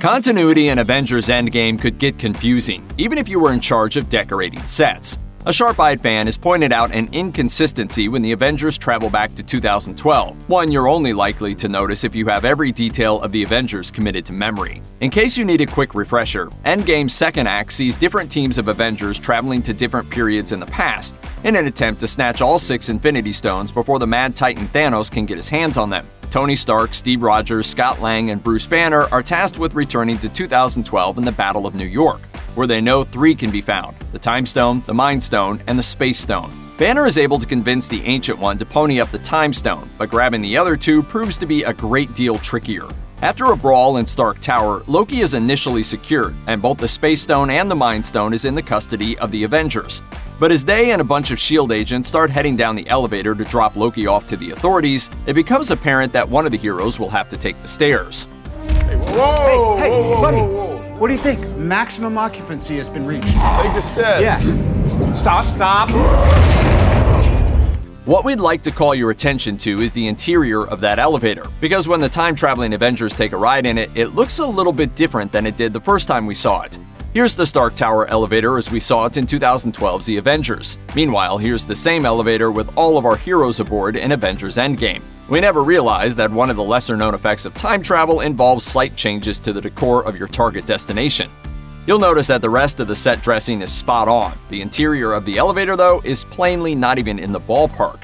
Continuity in Avengers Endgame could get confusing, even if you were in charge of decorating sets. A sharp-eyed fan has pointed out an inconsistency when the Avengers travel back to 2012, one you're only likely to notice if you have every detail of the Avengers committed to memory. In case you need a quick refresher, Endgame's second act sees different teams of Avengers traveling to different periods in the past, in an attempt to snatch all 6 Infinity Stones before the Mad Titan Thanos can get his hands on them. Tony Stark, Steve Rogers, Scott Lang, and Bruce Banner are tasked with returning to 2012 in the Battle of New York, where they know 3 can be found: the Time Stone, the Mind Stone, and the Space Stone. Banner is able to convince the Ancient One to pony up the Time Stone, but grabbing the other 2 proves to be a great deal trickier. After a brawl in Stark Tower, Loki is initially secured, and both the Space Stone and the Mind Stone is in the custody of the Avengers. But as they and a bunch of S.H.I.E.L.D. agents start heading down the elevator to drop Loki off to the authorities, it becomes apparent that one of the heroes will have to take the stairs. Hey, whoa! Hey, whoa, whoa, buddy. whoa, whoa. What do you think? Maximum occupancy has been reached. Take the stairs. Yeah. Stop. What we'd like to call your attention to is the interior of that elevator, because when the time-traveling Avengers take a ride in it, it looks a little bit different than it did the first time we saw it. Here's the Stark Tower elevator as we saw it in 2012's The Avengers. Meanwhile, here's the same elevator with all of our heroes aboard in Avengers Endgame. We never realized that one of the lesser-known effects of time travel involves slight changes to the decor of your target destination. You'll notice that the rest of the set dressing is spot on. The interior of the elevator, though, is plainly not even in the ballpark.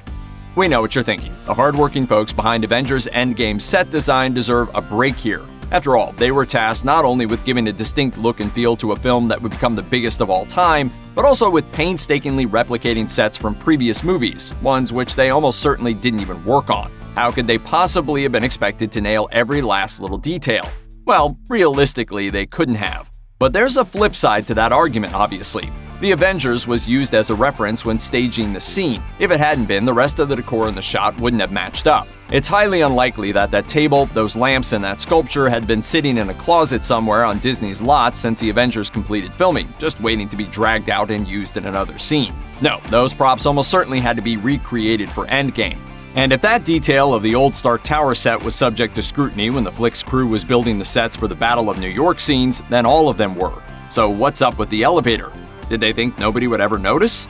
We know what you're thinking. The hardworking folks behind Avengers Endgame's set design deserve a break here. After all, they were tasked not only with giving a distinct look and feel to a film that would become the biggest of all time, but also with painstakingly replicating sets from previous movies, ones which they almost certainly didn't even work on. How could they possibly have been expected to nail every last little detail? Well, realistically, they couldn't have. But there's a flip side to that argument, obviously. The Avengers was used as a reference when staging the scene. If it hadn't been, the rest of the decor in the shot wouldn't have matched up. It's highly unlikely that that table, those lamps, and that sculpture had been sitting in a closet somewhere on Disney's lot since the Avengers completed filming, just waiting to be dragged out and used in another scene. No, those props almost certainly had to be recreated for Endgame. And if that detail of the old Stark Tower set was subject to scrutiny when the flick's crew was building the sets for the Battle of New York scenes, then all of them were. So what's up with the elevator? Did they think nobody would ever notice?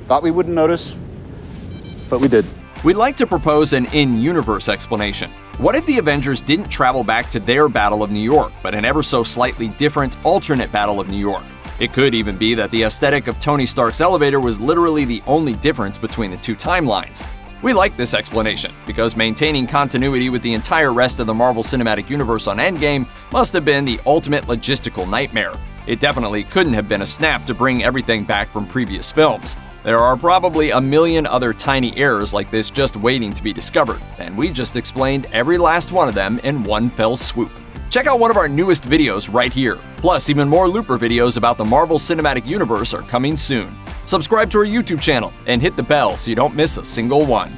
Thought we wouldn't notice, but we did. We'd like to propose an in-universe explanation. What if the Avengers didn't travel back to their Battle of New York, but an ever so slightly different alternate Battle of New York? It could even be that the aesthetic of Tony Stark's elevator was literally the only difference between the 2 timelines. We like this explanation, because maintaining continuity with the entire rest of the Marvel Cinematic Universe on Endgame must have been the ultimate logistical nightmare. It definitely couldn't have been a snap to bring everything back from previous films. There are probably a million other tiny errors like this just waiting to be discovered, and we just explained every last one of them in one fell swoop. Check out one of our newest videos right here. Plus, even more Looper videos about the Marvel Cinematic Universe are coming soon. Subscribe to our YouTube channel and hit the bell so you don't miss a single one.